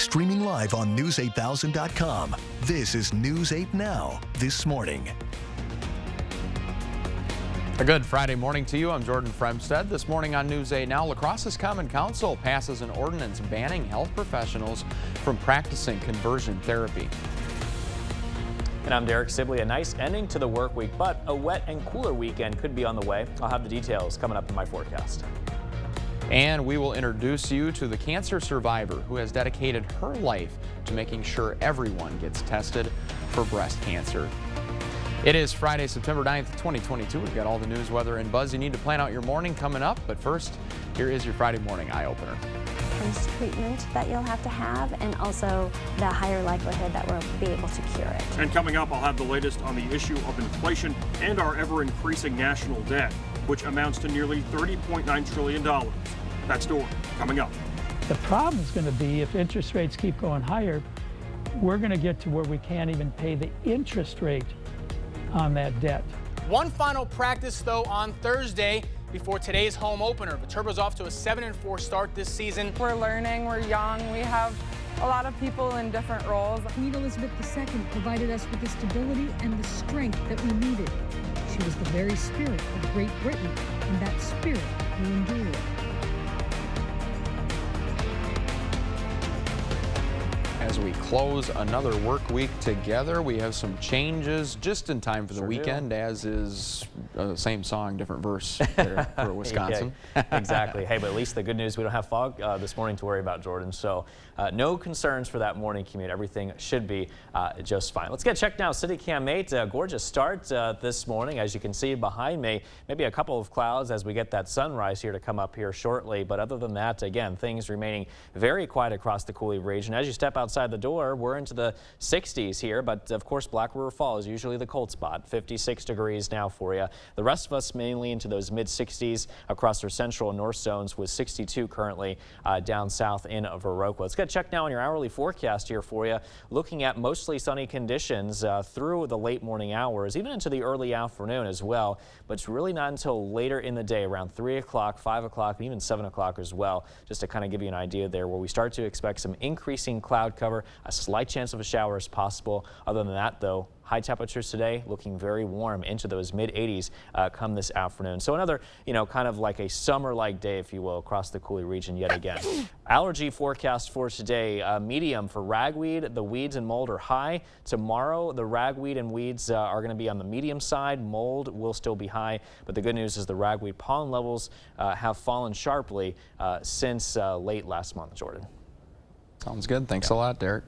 Streaming live on News8000.com. This is News 8 Now, this morning. A good Friday morning to you. I'm Jordan Fremstead. This morning on News 8 Now, La Crosse's Common Council passes an ordinance banning health professionals from practicing conversion therapy. And I'm Derek Sibley. A nice ending to the work week, but a wet and cooler weekend could be on the way. I'll have the details coming up in my forecast. And we will introduce you to the cancer survivor who has dedicated her life to making sure everyone gets tested for breast cancer. It is Friday, September 9th, 2022. We've got all the news, weather, and buzz you need to plan out your morning coming up. But first, here is your Friday morning eye-opener. There's treatment that you'll have to have, and also the higher likelihood that we'll be able to cure it. And coming up, I'll have the latest on the issue of inflation and our ever-increasing national debt, which amounts to nearly $30.9 trillion. That story coming up. The problem is going to be if interest rates keep going higher, we're going to get to where we can't even pay the interest rate on that debt. One final practice, though, on Thursday before today's home opener. Viterbo's off to a 7-4 start this season. We're learning, we're young, we have a lot of people in different roles. Queen Elizabeth II provided us with the stability and the strength that we needed. She was the very spirit of Great Britain, and that spirit will endure. As we close another work week together, we have some changes just in time for the weekend, as is same song, different verse there for Wisconsin. Yeah, exactly. Hey, but at least the good news, we don't have fog this morning to worry about, Jordan. So no concerns for that morning commute. Everything should be just fine. Let's get checked now. City Cam 8, gorgeous start this morning. As you can see behind me, maybe a couple of clouds as we get that sunrise here to come up here shortly. But other than that, again, things remaining very quiet across the Coulee region. As you step outside the door, we're into the 60s here, but of course Black River Falls is usually the cold spot. 56 degrees now for you. The rest of us mainly into those mid 60s across our central and north zones, with 62 currently down south in Viroqua. Let's get checked now on your hourly forecast here for you. Looking at mostly sunny conditions through the late morning hours, even into the early afternoon as well, but it's really not until later in the day, around 3 o'clock, 5 o'clock, and even 7 o'clock as well, just to kind of give you an idea there, where we start to expect some increasing cloud cover. A slight chance of a shower is possible. Other than that, though, high temperatures today looking very warm into those mid 80s come this afternoon. So another, kind of like a summer-like day, if you will, across the Coulee region yet again. Allergy forecast for today, medium for ragweed. The weeds and mold are high. Tomorrow, the ragweed and weeds are going to be on the medium side. Mold will still be high, but the good news is the ragweed pollen levels have fallen sharply since late last month, Jordan. Sounds good. Thanks a lot, Derek.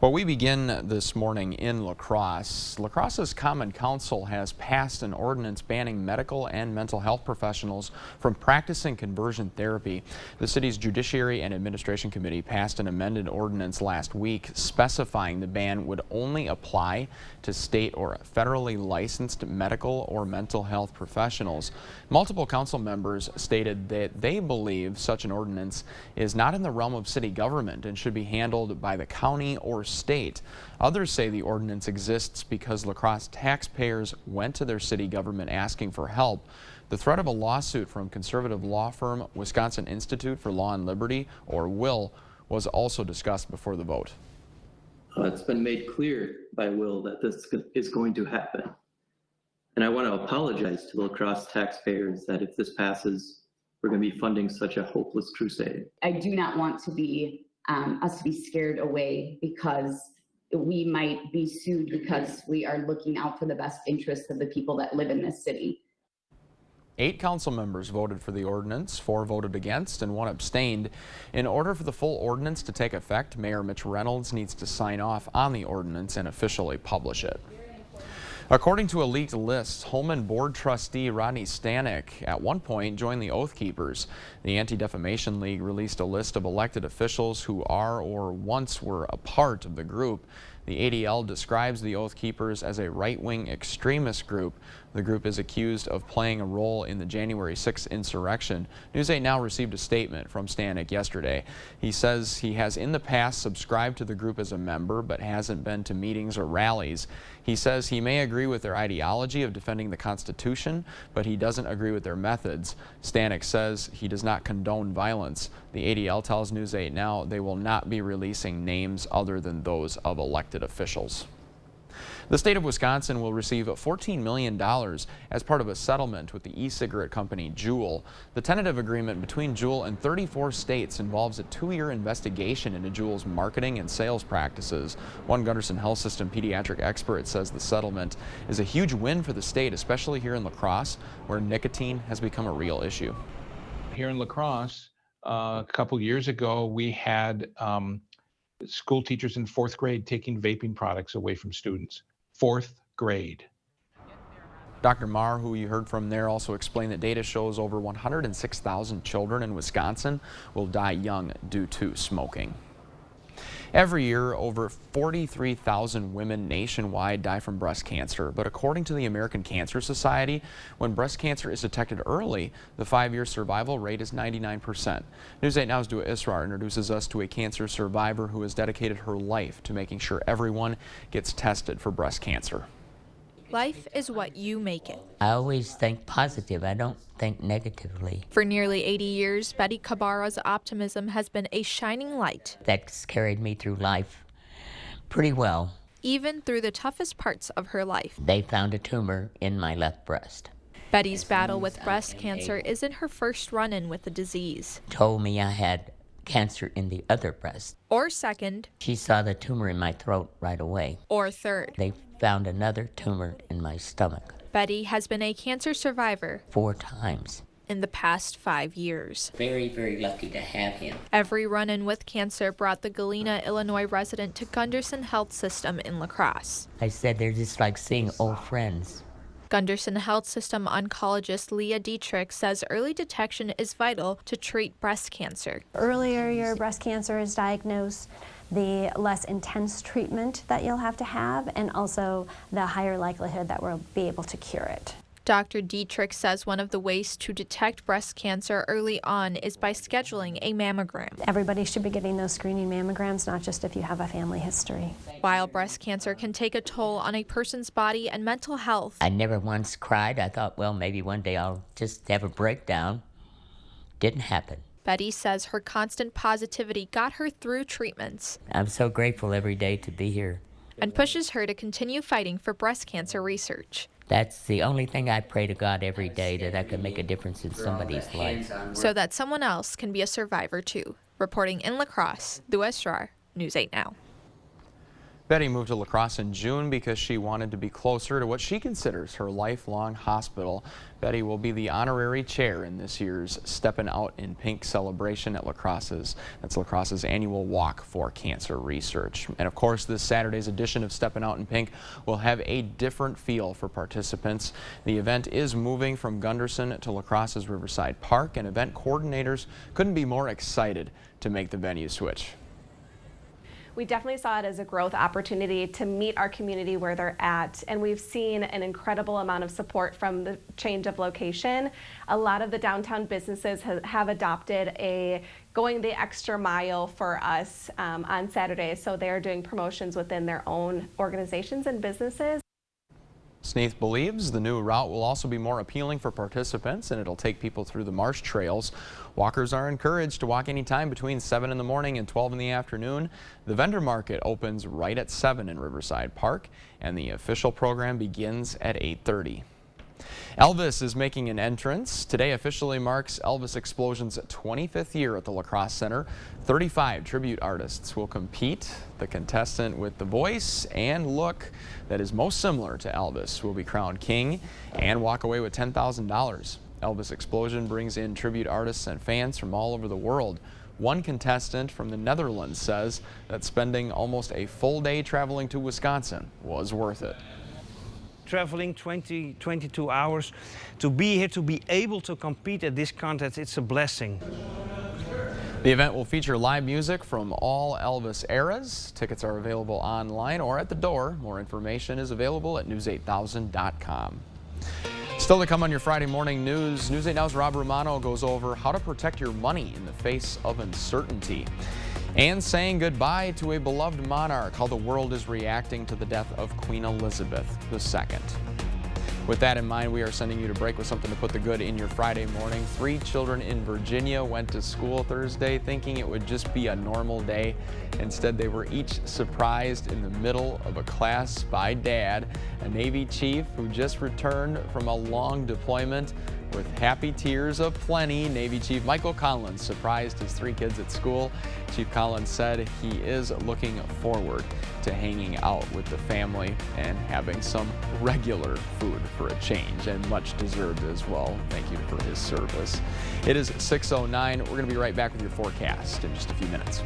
Well, we begin this morning in La Crosse. La Crosse's Common Council has passed an ordinance banning medical and mental health professionals from practicing conversion therapy. The city's Judiciary and Administration Committee passed an amended ordinance last week specifying the ban would only apply to state or federally licensed medical or mental health professionals. Multiple council members stated that they believe such an ordinance is not in the realm of city government and should be handled by the county or state. Others say the ordinance exists because La Crosse taxpayers went to their city government asking for help. The threat of a lawsuit from conservative law firm Wisconsin Institute for Law and Liberty, or WILL, was also discussed before the vote. It's been made clear by WILL that this is going to happen. And I want to apologize to La Crosse taxpayers that if this passes, we're going to be funding such a hopeless crusade. I do not want to be us to be scared away because we might be sued because we are looking out for the best interests of the people that live in this city. 8 council members voted for the ordinance, 4 voted against, and 1 abstained. In order for the full ordinance to take effect, Mayor Mitch Reynolds needs to sign off on the ordinance and officially publish it. According to a leaked list, Holmen Board Trustee Rodney Stanek at one point joined the Oath Keepers. The Anti-Defamation League released a list of elected officials who are or once were a part of the group. The ADL describes the Oath Keepers as a right-wing extremist group. The group is accused of playing a role in the January 6th insurrection. News 8 Now received a statement from Stanek yesterday. He says he has in the past subscribed to the group as a member, but hasn't been to meetings or rallies. He says he may agree with their ideology of defending the Constitution, but he doesn't agree with their methods. Stanek says he does not condone violence. The ADL tells News 8 Now they will not be releasing names other than those of elected officials. The state of Wisconsin will receive $14 million as part of a settlement with the e-cigarette company Juul. The tentative agreement between Juul and 34 states involves a 2-year investigation into Juul's marketing and sales practices. One Gunderson Health System pediatric expert says the settlement is a huge win for the state, especially here in La Crosse, where nicotine has become a real issue. Here in La Crosse, a couple years ago, we had school teachers in 4th grade taking vaping products away from students. 4th grade. Dr. Marr, who you heard from there, also explained that data shows over 106,000 children in Wisconsin will die young due to smoking. Every year, over 43,000 women nationwide die from breast cancer, but according to the American Cancer Society, when breast cancer is detected early, the 5-year survival rate is 99%. News 8 Now's Dua Israr introduces us to a cancer survivor who has dedicated her life to making sure everyone gets tested for breast cancer. Life is what you make it. I always think positive. I don't think negatively. For nearly 80 years, Betty Cabara's optimism has been a shining light. That's carried me through life pretty well. Even through the toughest parts of her life. They found a tumor in my left breast. Betty's battle with breast cancer isn't her first run-in with the disease. Told me I had cancer in the other breast. Or second. She saw the tumor in my throat right away. Or third. They found another tumor in my stomach. Betty has been a cancer survivor 4 times in the past 5 years. Very, very lucky to have him. Every run-in with cancer brought the Galena, Illinois resident to Gunderson Health System in La Crosse. I said they're just like seeing old friends. Gunderson Health System oncologist Leah Dietrich says early detection is vital to treat breast cancer. Earlier your breast cancer is diagnosed, the less intense treatment that you'll have to have, and also the higher likelihood that we'll be able to cure it. Dr. Dietrich says one of the ways to detect breast cancer early on is by scheduling a mammogram. Everybody should be getting those screening mammograms, not just if you have a family history. While breast cancer can take a toll on a person's body and mental health. I never once cried. I thought, well, maybe one day I'll just have a breakdown. Didn't happen. Betty says her constant positivity got her through treatments. I'm so grateful every day to be here. And pushes her to continue fighting for breast cancer research. That's the only thing I pray to God every day, that I can make a difference in somebody's life. So that someone else can be a survivor too. Reporting in La Crosse, Dua Israr, News 8 Now. Betty moved to La Crosse in June because she wanted to be closer to what she considers her lifelong hospital. Betty will be the honorary chair in this year's Steppin' Out in Pink celebration at La Crosse's. That's La Crosse's annual walk for cancer research. And of course, this Saturday's edition of Steppin' Out in Pink will have a different feel for participants. The event is moving from Gunderson to La Crosse's Riverside Park, and event coordinators couldn't be more excited to make the venue switch. We definitely saw it as a growth opportunity to meet our community where they're at, and we've seen an incredible amount of support from the change of location. A lot of the downtown businesses have adopted going the extra mile for us on Saturdays, so they're doing promotions within their own organizations and businesses. Sneath believes the new route will also be more appealing for participants, and it'll take people through the marsh trails. Walkers are encouraged to walk anytime between 7 in the morning and 12 in the afternoon. The vendor market opens right at 7 in Riverside Park, and the official program begins at 8:30. Elvis is making an entrance. Today officially marks Elvis Explosion's 25th year at the La Crosse Center. 35 tribute artists will compete. The contestant with the voice and look that is most similar to Elvis will be crowned king and walk away with $10,000. Elvis Explosion brings in tribute artists and fans from all over the world. One contestant from the Netherlands says that spending almost a full day traveling to Wisconsin was worth it. Traveling 22 hours to be here, to be able to compete at this contest, it's a blessing. The event will feature live music from all Elvis eras. Tickets are available online or at the door. More information is available at news8000.com. Still to come on your Friday morning news, News 8 Now's Rob Romano goes over how to protect your money in the face of uncertainty. And saying goodbye to a beloved monarch, how the world is reacting to the death of Queen Elizabeth II. With that in mind, we are sending you to break with something to put the good in your Friday morning. 3 children in Virginia went to school Thursday thinking it would just be a normal day. Instead, they were each surprised in the middle of a class by Dad, a Navy chief who just returned from a long deployment. With happy tears aplenty, Navy Chief Michael Collins surprised his 3 kids at school. Chief Collins said he is looking forward to hanging out with the family and having some regular food for a change, and much deserved as well. Thank you for his service. It is 6:09. We're going to be right back with your forecast in just a few minutes.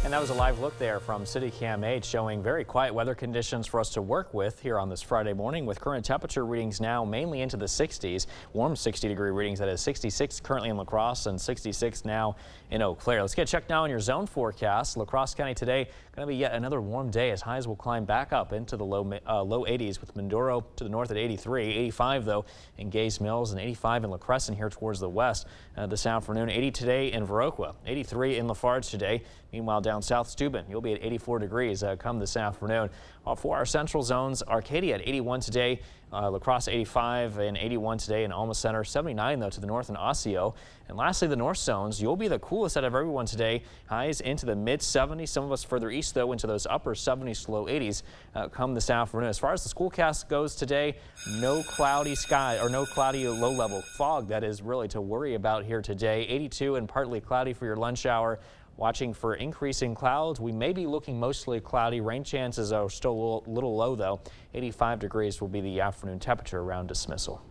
And that was a live look there from City Cam 8 showing very quiet weather conditions for us to work with here on this Friday morning, with current temperature readings now mainly into the 60s. Warm 60-degree readings, that is 66 currently in La Crosse and 66 now in Eau Claire. Let's get checked now on your zone forecast. La Crosse County today going to be yet another warm day as highs will climb back up into the low 80s, with Mindoro to the north at 83, 85 though in Gays Mills, and 85 in La Crescent here towards the west this afternoon. 80 today in Viroqua, 83 in Lafarge today. Meanwhile, down south Steuben, you'll be at 84 degrees come this afternoon. For our central zones, Arcadia at 81 today, La Crosse 85 and 81 today in Alma Center, 79 though to the north in Osseo. And lastly, the north zones, you'll be the coolest out of everyone today. Highs into the mid 70s. Some of us further east though into those upper 70s to low 80s come this afternoon. As far as the schoolcast goes today, no cloudy sky or no cloudy low level fog that is really to worry about here today. 82 and partly cloudy for your lunch hour. Watching for increasing clouds. We may be looking mostly cloudy. Rain chances are still a little low though. 85 degrees will be the afternoon temperature around dismissal.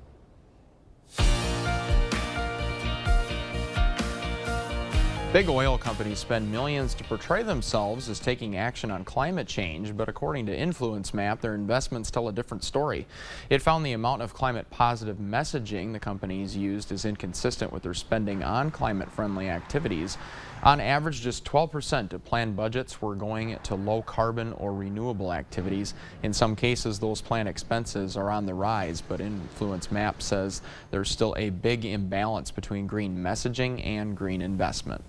Big oil companies spend millions to portray themselves as taking action on climate change, but according to InfluenceMap, their investments tell a different story. It found the amount of climate-positive messaging the companies used is inconsistent with their spending on climate-friendly activities. On average, just 12% of planned budgets were going to low-carbon or renewable activities. In some cases, those planned expenses are on the rise, but InfluenceMap says there's still a big imbalance between green messaging and green investment.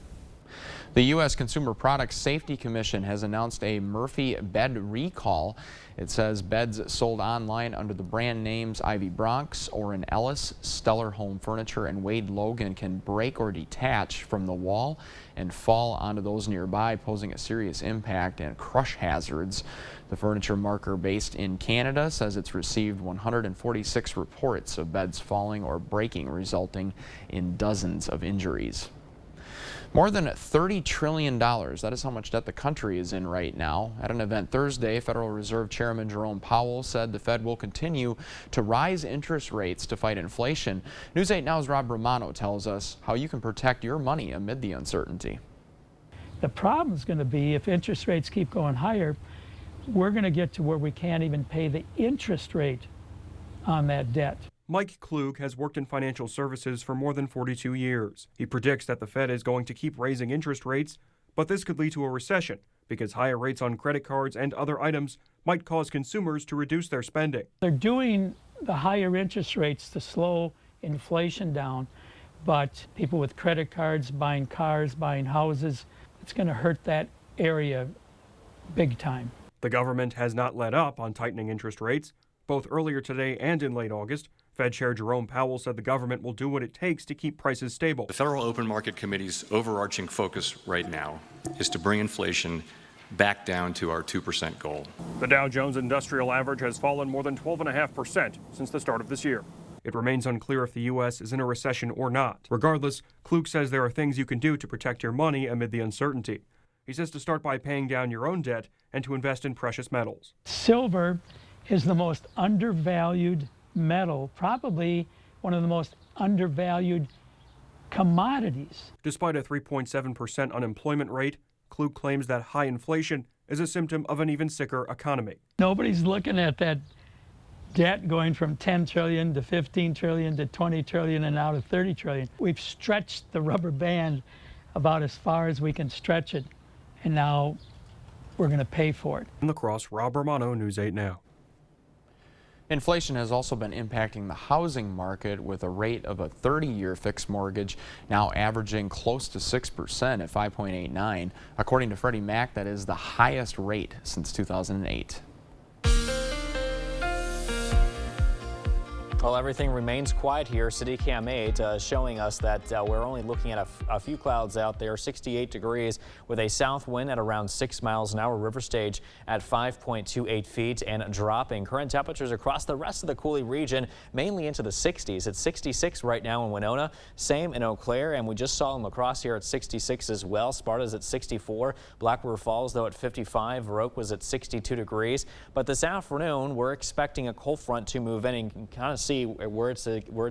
The U.S. Consumer Product Safety Commission has announced a Murphy bed recall. It says beds sold online under the brand names Ivy Bronx, Orrin Ellis, Stellar Home Furniture, and Wade Logan can break or detach from the wall and fall onto those nearby, posing a serious impact and crush hazards. The furniture marker, based in Canada, says it's received 146 reports of beds falling or breaking, resulting in dozens of injuries. More than $30 trillion, that is how much debt the country is in right now. At an event Thursday, Federal Reserve Chairman Jerome Powell said the Fed will continue to rise interest rates to fight inflation. News 8 Now's Rob Romano tells us how you can protect your money amid the uncertainty. The problem is going to be if interest rates keep going higher, we're going to get to where we can't even pay the interest rate on that debt. Mike Klug has worked in financial services for more than 42 years. He predicts that the Fed is going to keep raising interest rates, but this could lead to a recession because higher rates on credit cards and other items might cause consumers to reduce their spending. They're doing the higher interest rates to slow inflation down, but people with credit cards, buying cars, buying houses, it's going to hurt that area big time. The government has not let up on tightening interest rates. Both earlier today and in late August, Fed Chair Jerome Powell said the government will do what it takes to keep prices stable. The Federal Open Market Committee's overarching focus right now is to bring inflation back down to our 2% goal. The Dow Jones Industrial Average has fallen more than 12.5% since the start of this year. It remains unclear if the U.S. is in a recession or not. Regardless, Klug says there are things you can do to protect your money amid the uncertainty. He says to start by paying down your own debt and to invest in precious metals. Silver is the most undervalued metal, probably one of the most undervalued commodities. Despite a 3.7% unemployment rate, Klug claims that high inflation is a symptom of an even sicker economy. Nobody's looking at that debt going from 10 trillion to 15 trillion to 20 trillion and now to 30 trillion. We've stretched the rubber band about as far as we can stretch it, and now we're going to pay for it. In La Crosse, Rob Romano, News 8 Now. Inflation has also been impacting the housing market, with a rate of a 30-year fixed mortgage now averaging close to 6% at 5.89. According to Freddie Mac, that is the highest rate since 2008. Well, everything remains quiet here. City Cam 8 showing us that we're only looking at a few clouds out there. 68 degrees with a south wind at around 6 miles an hour. River Stage at 5.28 feet and dropping. Current temperatures across the rest of the Coulee region, mainly into the 60s. It's 66 right now in Winona. Same in Eau Claire, and we just saw in La Crosse here at 66 as well. Sparta's at 64. Black River Falls, though, at 55. Roque was at 62 degrees. But this afternoon, we're expecting a cold front to move in, and you can kind of see where it's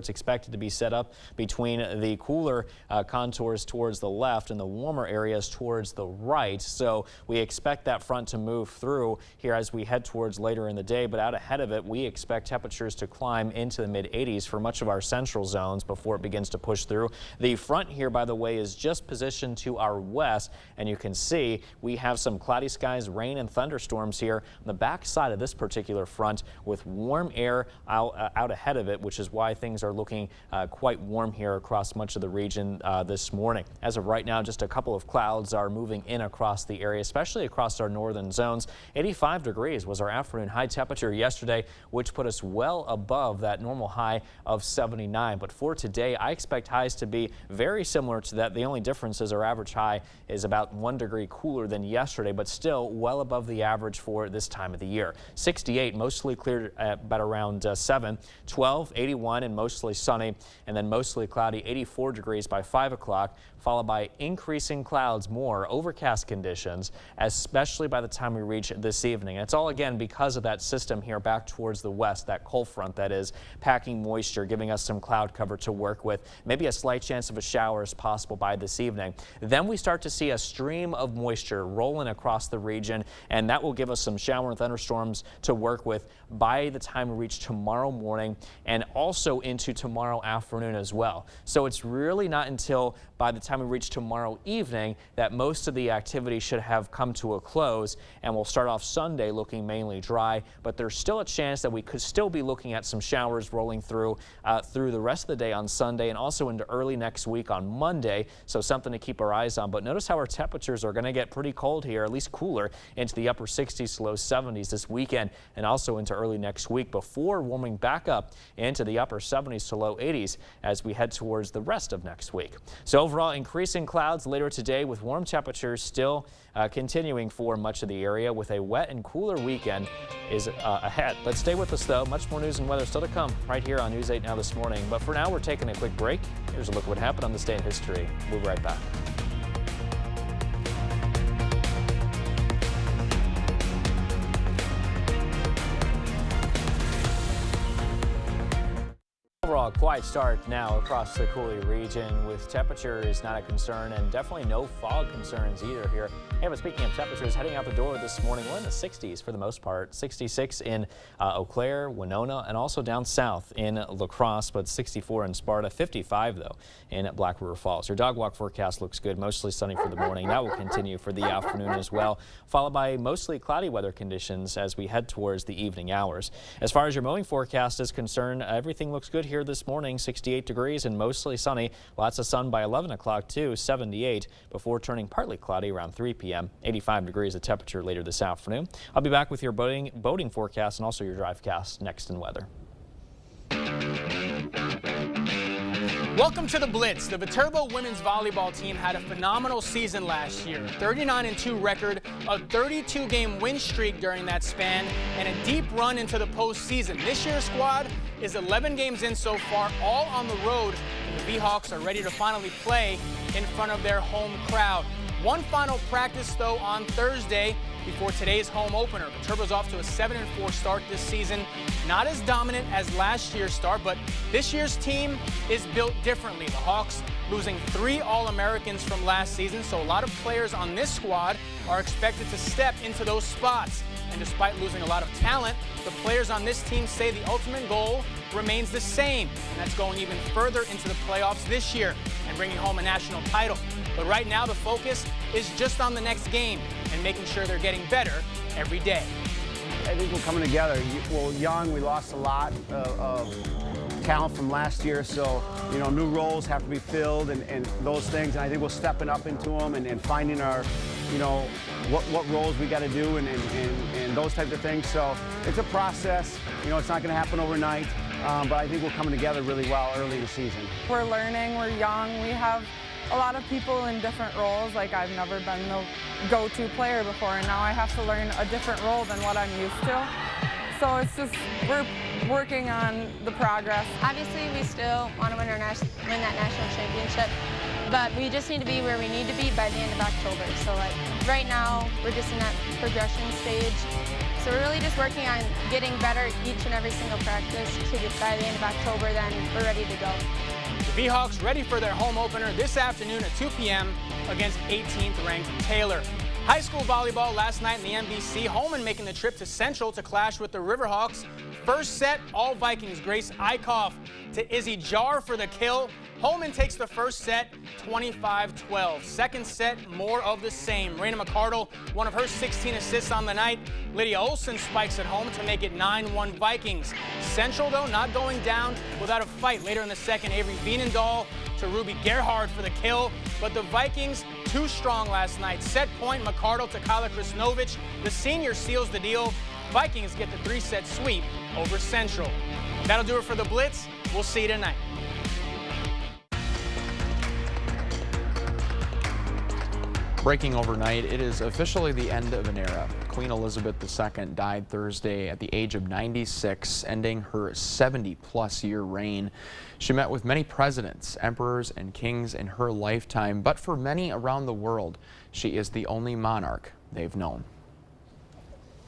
expected to be set up between the cooler contours towards the left and the warmer areas towards the right. So we expect that front to move through here as we head towards later in the day. But out ahead of it, we expect temperatures to climb into the mid-80s for much of our central zones before it begins to push through. The front here, by the way, is just positioned to our west, and you can see we have some cloudy skies, rain and thunderstorms here on the back side of this particular front, with warm air out ahead of it, which is why things are looking quite warm here across much of the region this morning. As of right now, just a couple of clouds are moving in across the area, especially across our northern zones. 85 degrees was our afternoon high temperature yesterday, which put us well above that normal high of 79. But for today, I expect highs to be very similar to that. The only difference is our average high is about 1 degree cooler than yesterday, but still well above the average for this time of the year. 68, mostly clear at about around 7. 12, 81 and mostly sunny, and then mostly cloudy, 84 degrees by 5 o'clock, followed by increasing clouds, more overcast conditions, especially by the time we reach this evening. And it's all again because of that system here back towards the west, that cold front that is packing moisture, giving us some cloud cover to work with. Maybe a slight chance of a shower is possible by this evening. Then we start to see a stream of moisture rolling across the region, and that will give us some shower and thunderstorms to work with by the time we reach tomorrow morning and also into tomorrow afternoon as well. So it's really not until by the time we reach tomorrow evening that most of the activity should have come to a close, and we'll start off Sunday looking mainly dry, but there's still a chance that we could still be looking at some showers rolling through the rest of the day on Sunday and also into early next week on Monday, so something to keep our eyes on. But notice how our temperatures are going to get pretty cold here, at least cooler, into the upper 60s to low 70s this weekend and also into early next week before warming back up into the upper 70s to low 80s as we head towards the rest of next week. So overall, increasing clouds later today with warm temperatures still continuing for much of the area, with a wet and cooler weekend is ahead. But stay with us though, much more news and weather still to come right here on News 8 Now this morning. But for now, we're taking a quick break. Here's a look at what happened on this day in history. We'll be right back. Overall, quiet start now across the Coulee region, with temperature not a concern and definitely no fog concerns either here. Hey, but speaking of temperatures, heading out the door this morning, we're in the 60s for the most part. 66 in Eau Claire, Winona, and also down south in La Crosse, but 64 in Sparta, 55 though in Black River Falls. Your dog walk forecast looks good, mostly sunny for the morning. That will continue for the afternoon as well, followed by mostly cloudy weather conditions as we head towards the evening hours. As far as your mowing forecast is concerned, everything looks good here this morning. 68 degrees and mostly sunny. Lots of sun by 11 o'clock too, 78 before turning partly cloudy around 3 p.m. 85 degrees of temperature later this afternoon. I'll be back with your boating forecast and also your drivecast next in weather. Welcome to the Blitz. The Viterbo women's volleyball team had a phenomenal season last year. 39-2 record, a 32-game win streak during that span, and a deep run into the postseason. This year's squad is 11 games in so far, all on the road, and the V-Hawks are ready to finally play in front of their home crowd. One final practice, though, on Thursday before today's home opener. Viterbo's off to a 7-4 start this season. Not as dominant as last year's start, but this year's team is built differently. The Hawks losing 3 All-Americans from last season, so a lot of players on this squad are expected to step into those spots. And despite losing a lot of talent, the players on this team say the ultimate goal remains the same, and that's going even further into the playoffs this year and bringing home a national title. But right now, the focus is just on the next game and making sure they're getting better every day. I think we're coming together. Well, young, we lost a lot of talent from last year, so, new roles have to be filled and those things, and I think we're stepping up into them and finding our, what roles we got to do and those types of things. So it's a process. It's not going to happen overnight, but I think we're coming together really well early in the season. We're learning, we're young, we have a lot of people in different roles. Like, I've never been the go-to player before, and now I have to learn a different role than what I'm used to. So it's just, we're working on the progress. Obviously, we still want to win that national championship, but we just need to be where we need to be by the end of October. So, right now, we're just in that progression stage. So we're really just working on getting better each and every single practice to get by the end of October, then we're ready to go. The Beehawks ready for their home opener this afternoon at 2 p.m. against 18th-ranked Taylor. High school volleyball last night in the MVC. Holman making the trip to Central to clash with the Riverhawks. First set, all Vikings. Grace Eichhoff to Izzy Jar for the kill. Holman takes the first set, 25-12. Second set, more of the same. Raina McCardle, one of her 16 assists on the night. Lydia Olsen spikes at home to make it 9-1 Vikings. Central, though, not going down without a fight. Later in the second, Avery Vienendahl to Ruby Gerhard for the kill. But the Vikings, too strong last night. Set point, McCardle to Kyla Krisnovich. The senior seals the deal. Vikings get the 3-set sweep over Central. That'll do it for the Blitz. We'll see you tonight. Breaking overnight, it is officially the end of an era. Queen Elizabeth II died Thursday at the age of 96, ending her 70-plus year reign. She met with many presidents, emperors, and kings in her lifetime, but for many around the world, she is the only monarch they've known.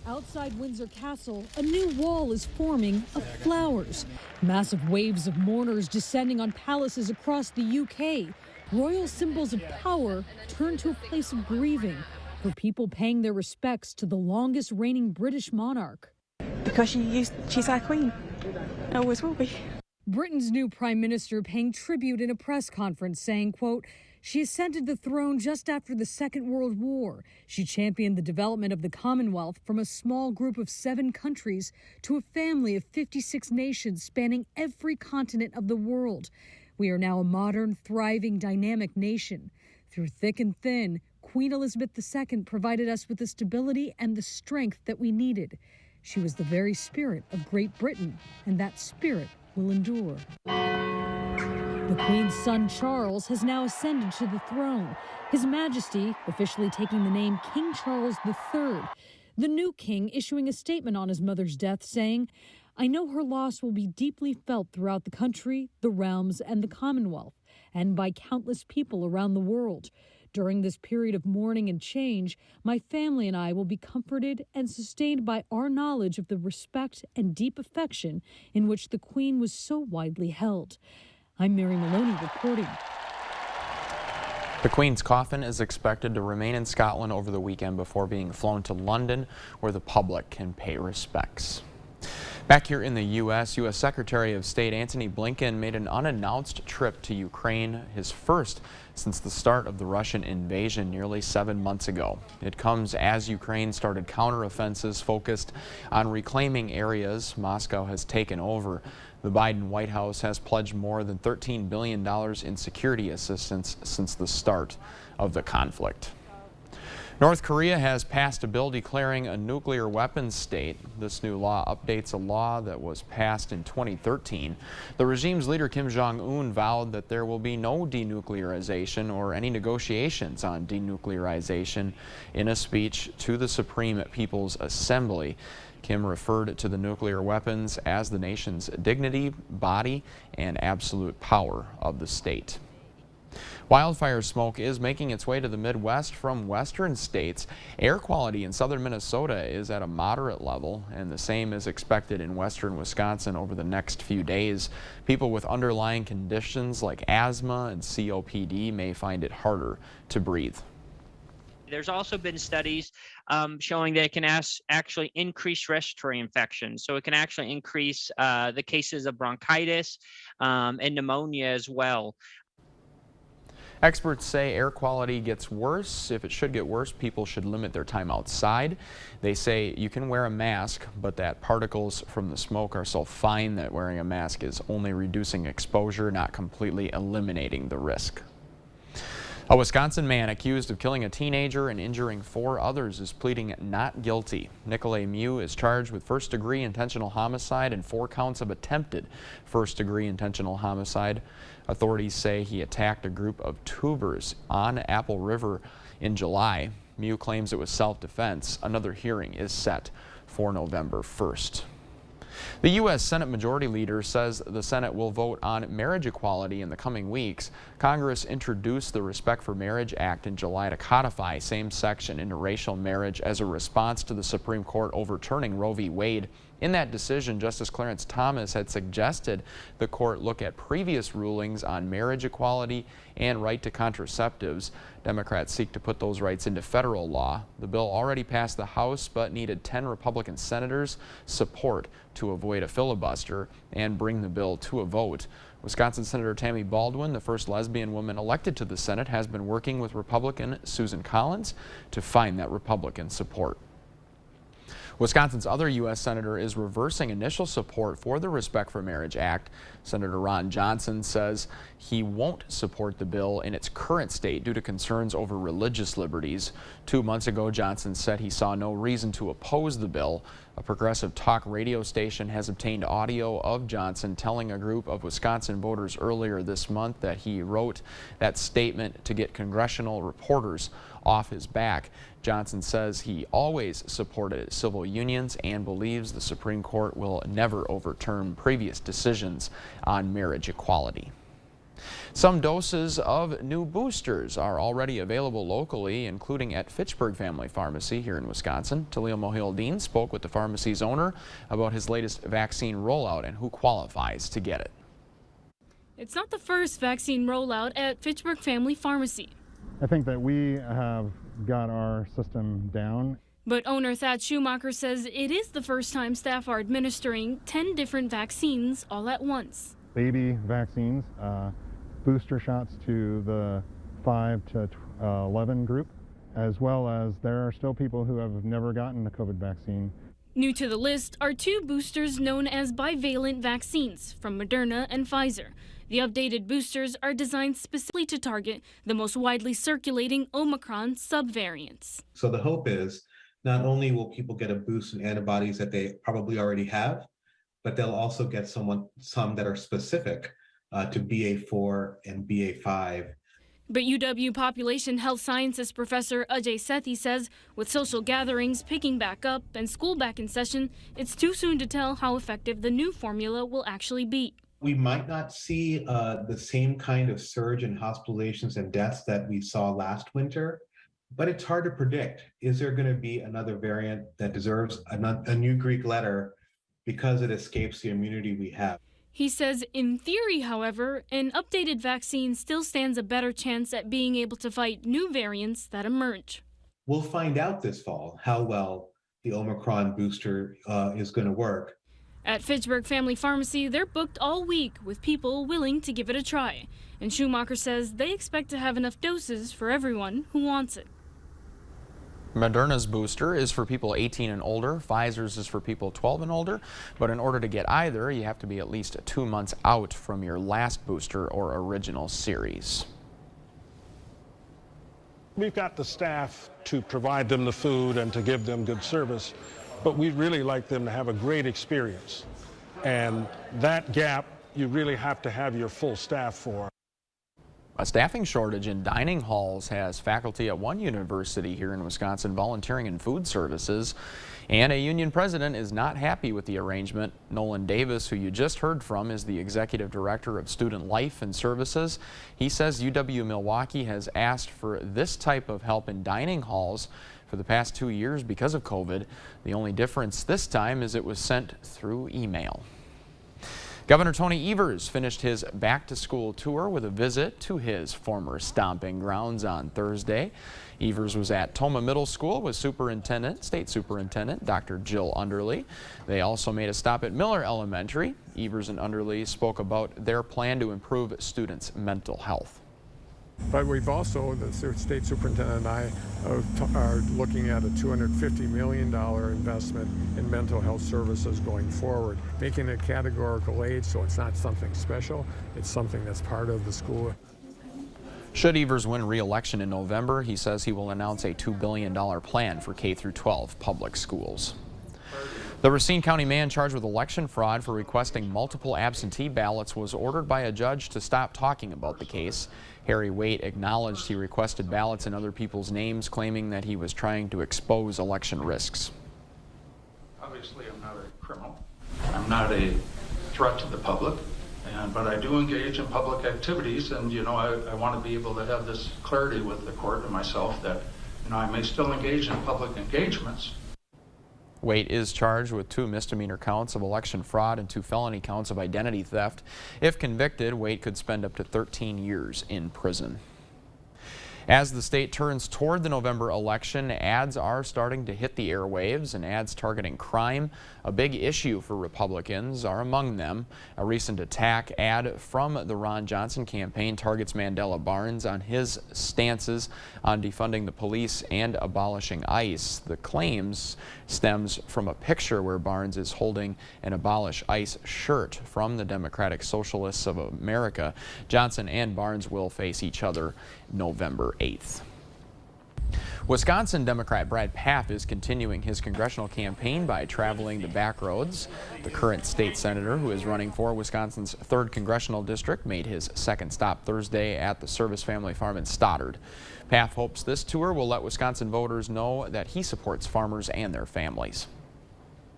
Outside Windsor Castle, a new wall is forming of flowers. Massive waves of mourners descending on palaces across the UK. Royal symbols of power turn to a place of grieving for people paying their respects to the longest reigning British monarch. Because she's our queen. Always will be. Britain's new prime minister paying tribute in a press conference saying, quote, "She ascended the throne just after the Second World War. She championed the development of the Commonwealth from a small group of 7 countries to a family of 56 nations spanning every continent of the world. We are now a modern, thriving, dynamic nation. Through thick and thin, Queen Elizabeth II provided us with the stability and the strength that we needed. She was the very spirit of Great Britain, and that spirit will endure." The Queen's son, Charles, has now ascended to the throne, His Majesty officially taking the name King Charles III. The new king issuing a statement on his mother's death saying, "I know her loss will be deeply felt throughout the country, the realms, and the Commonwealth, and by countless people around the world. During this period of mourning and change, my family and I will be comforted and sustained by our knowledge of the respect and deep affection in which the Queen was so widely held." I'm Mary Maloney reporting. The Queen's coffin is expected to remain in Scotland over the weekend before being flown to London, where the public can pay respects. Back here in the U.S., U.S. Secretary of State Antony Blinken made an unannounced trip to Ukraine, his first since the start of the Russian invasion nearly 7 months ago. It comes as Ukraine started counteroffensives focused on reclaiming areas Moscow has taken over. The Biden White House has pledged more than $13 billion in security assistance since the start of the conflict. North Korea has passed a bill declaring a nuclear weapons state. This new law updates a law that was passed in 2013. The regime's leader Kim Jong-un vowed that there will be no denuclearization or any negotiations on denuclearization in a speech to the Supreme People's Assembly. Kim referred to the nuclear weapons as the nation's dignity, body, and absolute power of the state. Wildfire smoke is making its way to the Midwest from western states. Air quality in southern Minnesota is at a moderate level, and the same is expected in western Wisconsin over the next few days. People with underlying conditions like asthma and COPD may find it harder to breathe. There's also been studies showing that it can actually increase respiratory infections. So it can actually increase the cases of bronchitis and pneumonia as well. Experts say air quality gets worse. If it should get worse, people should limit their time outside. They say you can wear a mask, but that particles from the smoke are so fine that wearing a mask is only reducing exposure, not completely eliminating the risk. A Wisconsin man accused of killing a teenager and injuring 4 others is pleading not guilty. Nicolay Mew is charged with first-degree intentional homicide and 4 counts of attempted first-degree intentional homicide. Authorities say he attacked a group of tubers on Apple River in July. Mew claims it was self-defense. Another hearing is set for November 1st. The U.S. Senate Majority Leader says the Senate will vote on marriage equality in the coming weeks. Congress introduced the Respect for Marriage Act in July to codify same-sex and interracial marriage as a response to the Supreme Court overturning Roe v. Wade. In that decision, Justice Clarence Thomas had suggested the court look at previous rulings on marriage equality and right to contraceptives. Democrats seek to put those rights into federal law. The bill already passed the House but needed 10 Republican senators' support to avoid a filibuster and bring the bill to a vote. Wisconsin Senator Tammy Baldwin, the first lesbian woman elected to the Senate, has been working with Republican Susan Collins to find that Republican support. Wisconsin's other U.S. Senator is reversing initial support for the Respect for Marriage Act. Senator Ron Johnson says he won't support the bill in its current state due to concerns over religious liberties. 2 months ago, Johnson said he saw no reason to oppose the bill. A progressive talk radio station has obtained audio of Johnson telling a group of Wisconsin voters earlier this month that he wrote that statement to get congressional reporters off his back. Johnson says he always supported civil unions and believes the Supreme Court will never overturn previous decisions on marriage equality. Some doses of new boosters are already available locally, including at Fitchburg Family Pharmacy here in Wisconsin. Talil Mohildeen spoke with the pharmacy's owner about his latest vaccine rollout and who qualifies to get it. It's not the first vaccine rollout at Fitchburg Family Pharmacy. I think that we have got our system down. But owner Thad Schumacher says it is the first time staff are administering 10 different vaccines all at once. Baby vaccines, booster shots to the 5 to 11 group, as well as there are still people who have never gotten the COVID vaccine. New to the list are 2 boosters known as bivalent vaccines from Moderna and Pfizer. The updated boosters are designed specifically to target the most widely circulating Omicron subvariants. So the hope is not only will people get a boost in antibodies that they probably already have, but they'll also get some that are specific to BA4 and BA5. But UW Population Health Sciences professor Ajay Sethi says with social gatherings picking back up and school back in session, it's too soon to tell how effective the new formula will actually be. We might not see the same kind of surge in hospitalizations and deaths that we saw last winter, but it's hard to predict. Is there going to be another variant that deserves a new Greek letter because it escapes the immunity we have? He says in theory, however, an updated vaccine still stands a better chance at being able to fight new variants that emerge. We'll find out this fall how well the Omicron booster is going to work. At Fitchburg Family Pharmacy, they're booked all week with people willing to give it a try. And Schumacher says they expect to have enough doses for everyone who wants it. Moderna's booster is for people 18 and older. Pfizer's is for people 12 and older. But in order to get either, you have to be at least 2 months out from your last booster or original series. We've got the staff to provide them the food and to give them good service, but we'd really like them to have a great experience. And that gap, you really have to have your full staff for. A staffing shortage in dining halls has faculty at one university here in Wisconsin volunteering in food services. And a union president is not happy with the arrangement. Nolan Davis, who you just heard from, is the executive director of Student Life and Services. He says UW-Milwaukee has asked for this type of help in dining halls for the past 2 years because of COVID. The only difference this time is it was sent through email. Governor Tony Evers finished his back-to-school tour with a visit to his former stomping grounds on Thursday. Evers was at Tomah Middle School with State Superintendent Dr. Jill Underly. They also made a stop at Miller Elementary. Evers and Underly spoke about their plan to improve students' mental health. But we've also, the state superintendent and I are looking at a $250 million investment in mental health services going forward, making it categorical aid so it's not something special, it's something that's part of the school. Should Evers win re-election in November, he says he will announce a $2 billion plan for K-12 public schools. The Racine County man charged with election fraud for requesting multiple absentee ballots was ordered by a judge to stop talking about the case. Harry Waite acknowledged he requested ballots in other people's names, claiming that he was trying to expose election risks. Obviously, I'm not a criminal. I'm not a threat to the public, but I do engage in public activities, and I want to be able to have this clarity with the court and myself that I may still engage in public engagements. Waite is charged with 2 misdemeanor counts of election fraud and 2 felony counts of identity theft. If convicted, Waite could spend up to 13 years in prison. As the state turns toward the November election, ads are starting to hit the airwaves, and ads targeting crime, a big issue for Republicans, are among them. A recent attack ad from the Ron Johnson campaign targets Mandela Barnes on his stances on defunding the police and abolishing ICE. The claims stems from a picture where Barnes is holding an Abolish ICE shirt from the Democratic Socialists of America. Johnson and Barnes will face each other November 8th. Wisconsin Democrat Brad Pfaff is continuing his congressional campaign by traveling the back roads. The current state senator, who is running for Wisconsin's 3rd congressional district, made his second stop Thursday at the Service Family Farm in Stoddard. Pfaff hopes this tour will let Wisconsin voters know that he supports farmers and their families.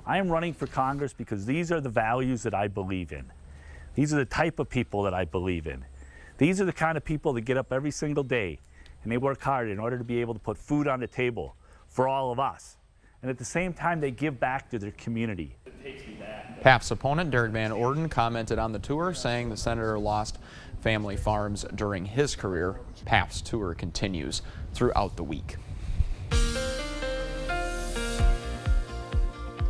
I am running for Congress because these are the values that I believe in. These are the type of people that I believe in. These are the kind of people that get up every single day and they work hard in order to be able to put food on the table for all of us. And at the same time, they give back to their community. Pfaff's opponent, Derek Van Orden, commented on the tour, saying the senator lost family farms during his career. Pfaff's tour continues throughout the week.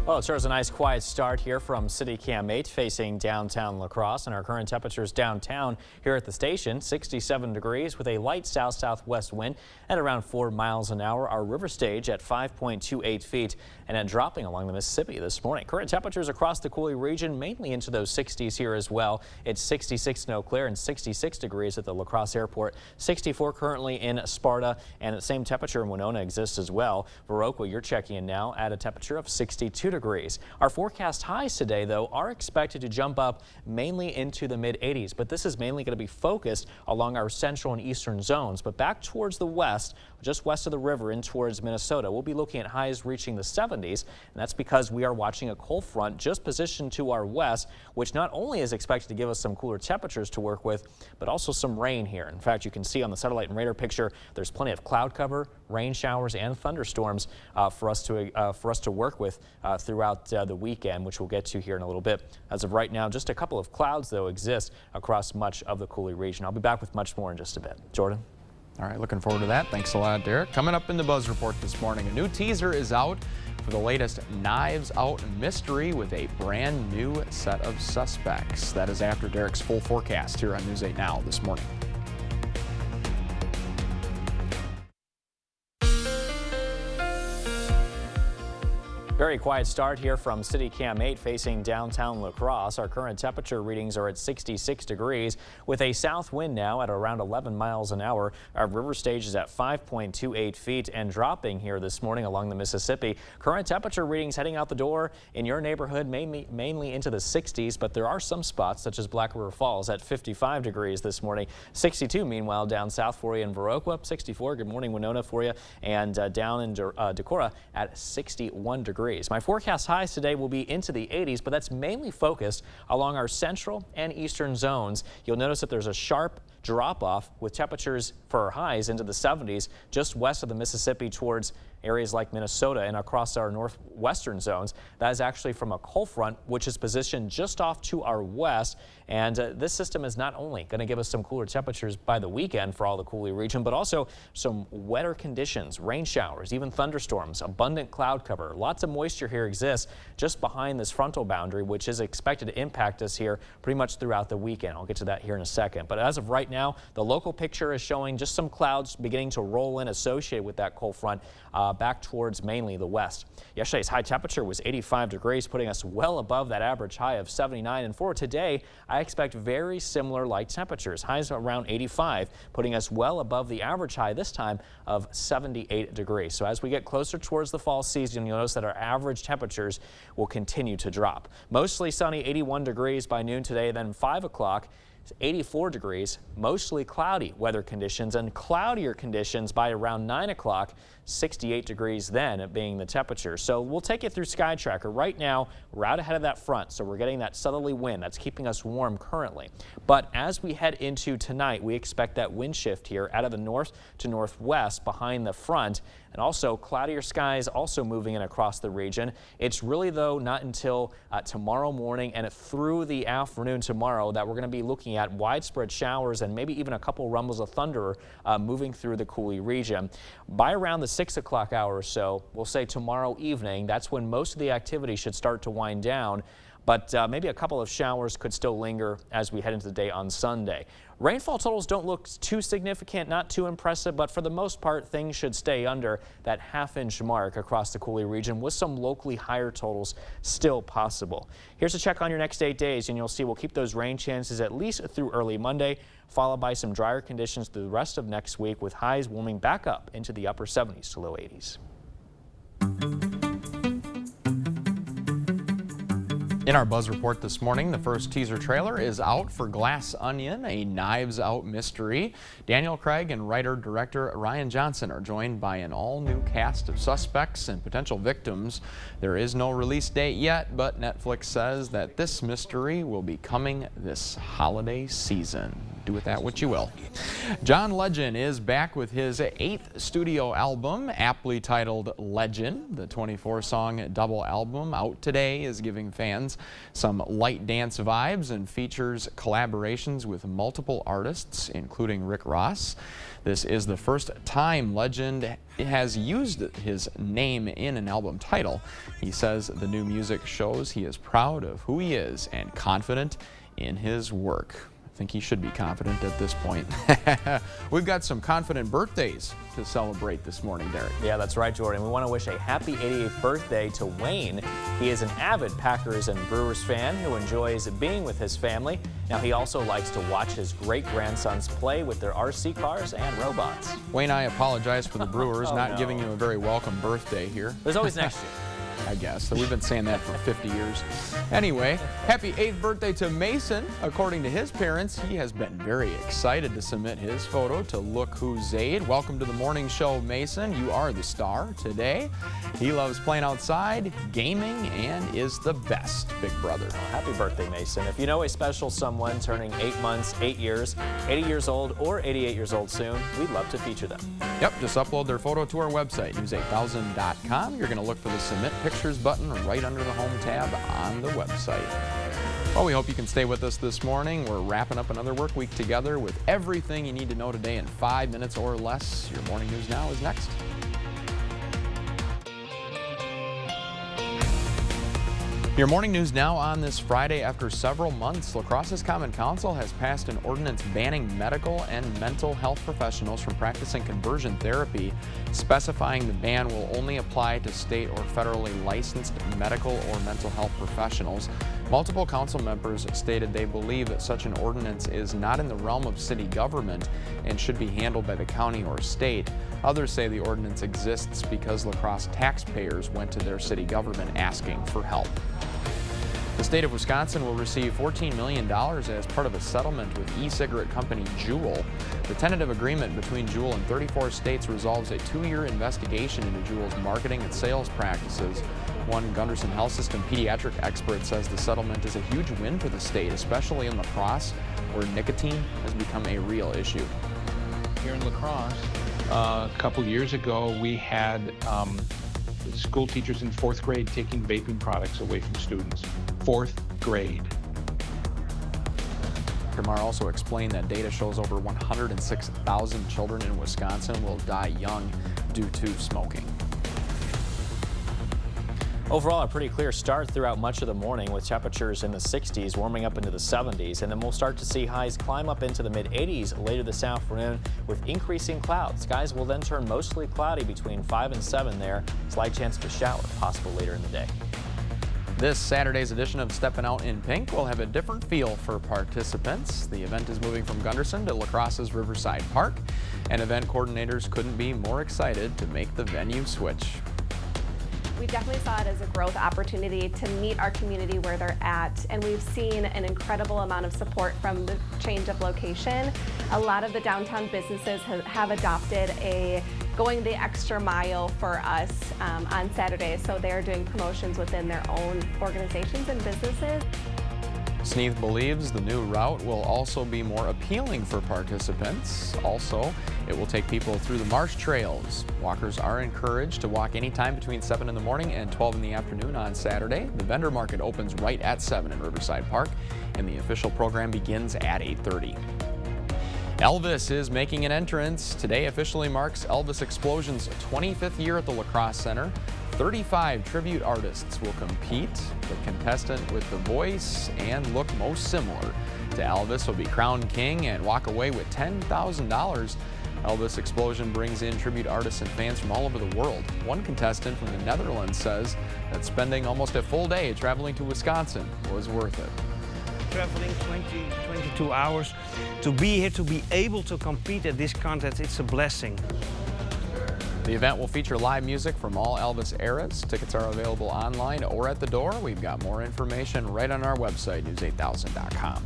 Well, it shows a nice quiet start here from City Cam 8 facing downtown La Crosse, and our current temperatures downtown here at the station, 67 degrees with a light south-southwest wind at around 4 miles an hour. Our river stage at 5.28 feet and then dropping along the Mississippi this morning. Current temperatures across the Coulee region mainly into those 60s here as well. It's 66 in Eau Claire and 66 degrees at the La Crosse Airport. 64 currently in Sparta, and the same temperature in Winona exists as well. Viroqua, you're checking in now at a temperature of 62 degrees. Our forecast highs today, though, are expected to jump up mainly into the mid-80s, but this is mainly going to be focused along our central and eastern zones. But back towards the west, just west of the river in towards Minnesota, we'll be looking at highs reaching the 70s, and that's because we are watching a cold front just positioned to our west, which not only is expected to give us some cooler temperatures to work with, but also some rain here. In fact, you can see on the satellite and radar picture, there's plenty of cloud cover, rain showers, and thunderstorms for us to work with throughout the weekend, which we'll get to here in a little bit. As of right now, just a couple of clouds, though, exist across much of the Coulee region. I'll be back with much more in just a bit. Jordan? All right, looking forward to that. Thanks a lot, Derek. Coming up in the Buzz Report this morning, a new teaser is out for the latest Knives Out mystery with a brand new set of suspects. That is after Derek's full forecast here on News 8 Now this morning. Very quiet start here from City Cam 8 facing downtown La Crosse. Our current temperature readings are at 66 degrees with a south wind now at around 11 miles an hour. Our river stage is at 5.28 feet and dropping here this morning along the Mississippi. Current temperature readings heading out the door in your neighborhood mainly into the 60s, but there are some spots such as Black River Falls at 55 degrees this morning. 62 meanwhile down south for you in Viroqua, 64. Good morning Winona for you, and down in Decorah at 61 degrees. My forecast highs today will be into the 80s, but that's mainly focused along our central and eastern zones. You'll notice that there's a sharp drop off with temperatures for our highs into the 70s just west of the Mississippi towards areas like Minnesota and across our northwestern zones. That is actually from a cold front which is positioned just off to our west, and this system is not only going to give us some cooler temperatures by the weekend for all the Coulee region, but also some wetter conditions, rain showers, even thunderstorms, abundant cloud cover. Lots of moisture here exists just behind this frontal boundary, which is expected to impact us here pretty much throughout the weekend. I'll get to that here in a second, but as of right now, the local picture is showing just some clouds beginning to roll in associated with that cold front back towards mainly the west. Yesterday's high temperature was 85 degrees, putting us well above that average high of 79. And for today, I expect very similar light temperatures, highs around 85, putting us well above the average high this time of 78 degrees. So as we get closer towards the fall season, you'll notice that our average temperatures will continue to drop. Mostly sunny, 81 degrees by noon today, then 5 o'clock. 84 degrees, mostly cloudy weather conditions, and cloudier conditions by around 9 o'clock, 68 degrees then being the temperature. So we'll take you through Sky Tracker. Right now, we're out ahead of that front, so we're getting that southerly wind that's keeping us warm currently. But as we head into tonight, we expect that wind shift here out of the north to northwest behind the front, and also cloudier skies also moving in across the region. It's really, though, not until tomorrow morning and through the afternoon tomorrow that we're going to be looking at widespread showers and maybe even a couple rumbles of thunder moving through the Coulee region. By around the 6 o'clock hour or so, we'll say tomorrow evening, that's when most of the activity should start to wind down. But maybe a couple of showers could still linger as we head into the day on Sunday. Rainfall totals don't look too significant, not too impressive, but for the most part, things should stay under that half-inch mark across the Coulee region with some locally higher totals still possible. Here's a check on your next 8 days, and you'll see we'll keep those rain chances at least through early Monday, followed by some drier conditions through the rest of next week with highs warming back up into the upper 70s to low 80s. In our Buzz Report this morning, the first teaser trailer is out for Glass Onion, a Knives Out mystery. Daniel Craig and writer-director Rian Johnson are joined by an all-new cast of suspects and potential victims. There is no release date yet, but Netflix says that this mystery will be coming this holiday season. Do with that what you will. John Legend is back with his 8th studio album, aptly titled Legend. The 24-song double album out today is giving fans some light dance vibes and features collaborations with multiple artists, including Rick Ross. This is the first time Legend has used his name in an album title. He says the new music shows he is proud of who he is and confident in his work. I think he should be confident at this point. We've got some confident birthdays to celebrate this morning, Derek. Yeah, that's right, Jordan. We want to wish a happy 88th birthday to Wayne. He is an avid Packers and Brewers fan who enjoys being with his family. Now, he also likes to watch his great-grandsons play with their RC cars and robots. Wayne, I apologize for the Brewers not giving you a very welcome birthday here. There's always next year. I guess. We've been saying that for 50 years. Anyway, happy 8th birthday to Mason. According to his parents, he has been very excited to submit his photo to Look Who's Aid. Welcome to the morning show, Mason. You are the star today. He loves playing outside, gaming, and is the best big brother. Well, happy birthday, Mason. If you know a special someone turning 8 months, 8 years, 80 years old, or 88 years old soon, we'd love to feature them. Yep, just upload their photo to our website, news8000.com. You're going to look for the Submit Pictures button right under the Home tab on the website. Well, we hope you can stay with us this morning. We're wrapping up another work week together with everything you need to know today in 5 minutes or less. Your Morning News Now is next. Your morning news now on this Friday. After several months, La Crosse's Common Council has passed an ordinance banning medical and mental health professionals from practicing conversion therapy, specifying the ban will only apply to state or federally licensed medical or mental health professionals. Multiple council members stated they believe that such an ordinance is not in the realm of city government and should be handled by the county or state. Others say the ordinance exists because La Crosse taxpayers went to their city government asking for help. The state of Wisconsin will receive $14 million as part of a settlement with e-cigarette company Juul. The tentative agreement between Juul and 34 states resolves a 2-year investigation into Juul's marketing and sales practices. One Gunderson Health System pediatric expert says the settlement is a huge win for the state, especially in La Crosse, where nicotine has become a real issue. Here in La Crosse, a couple years ago, we had school teachers in 4th grade taking vaping products away from students. 4th grade. Kumar also explained that data shows over 106,000 children in Wisconsin will die young due to smoking. Overall, a pretty clear start throughout much of the morning with temperatures in the 60s warming up into the 70s, and then we'll start to see highs climb up into the mid-80s later this afternoon with increasing clouds. Skies will then turn mostly cloudy between 5 and 7 there. Slight chance of a shower possible later in the day. This Saturday's edition of Steppin' Out in Pink will have a different feel for participants. The event is moving from Gunderson to La Crosse's Riverside Park, and event coordinators couldn't be more excited to make the venue switch. We definitely saw it as a growth opportunity to meet our community where they're at, and we've seen an incredible amount of support from the change of location. A lot of the downtown businesses have adopted going the extra mile for us on Saturday, so they're doing promotions within their own organizations and businesses. Sneath believes the new route will also be more appealing for participants. Also, it will take people through the marsh trails. Walkers are encouraged to walk anytime between 7 in the morning and 12 in the afternoon on Saturday. The vendor market opens right at 7 in Riverside Park, and the official program begins at 8:30. Elvis is making an entrance. Today officially marks Elvis Explosion's 25th year at the La Crosse Center. 35 tribute artists will compete. The contestant with the voice and look most similar to Elvis will be crowned king and walk away with $10,000. Elvis Explosion brings in tribute artists and fans from all over the world. One contestant from the Netherlands says that spending almost a full day traveling to Wisconsin was worth it. Traveling 22 hours to be here, to be able to compete at this contest, it's a blessing. The event will feature live music from all Elvis eras. Tickets are available online or at the door. We've got more information right on our website, news8000.com.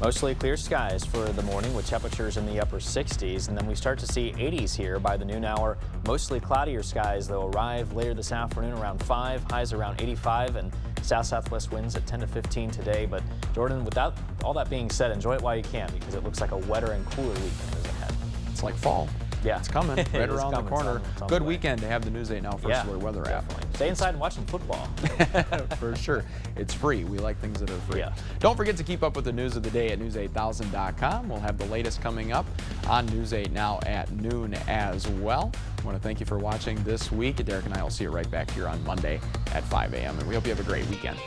Mostly clear skies for the morning with temperatures in the upper 60s, and then we start to see 80s here by the noon hour. Mostly cloudier skies, though, arrive later this afternoon around 5, highs around 85, and south-southwest winds at 10 to 15 today. But Jordan, without all that being said, enjoy it while you can, because it looks like a wetter and cooler weekend is ahead. It's like fall. Yeah. It's coming right around the corner. It's on Good the way. weekend to have the News 8 Now First Alert Weather app. Stay inside and watch some football. For sure. It's free. We like things that are free. Yeah. Don't forget to keep up with the news of the day at news8000.com. We'll have the latest coming up on News 8 Now at noon as well. I want to thank you for watching this week. Derek and I will see you right back here on Monday at 5 a.m. And we hope you have a great weekend.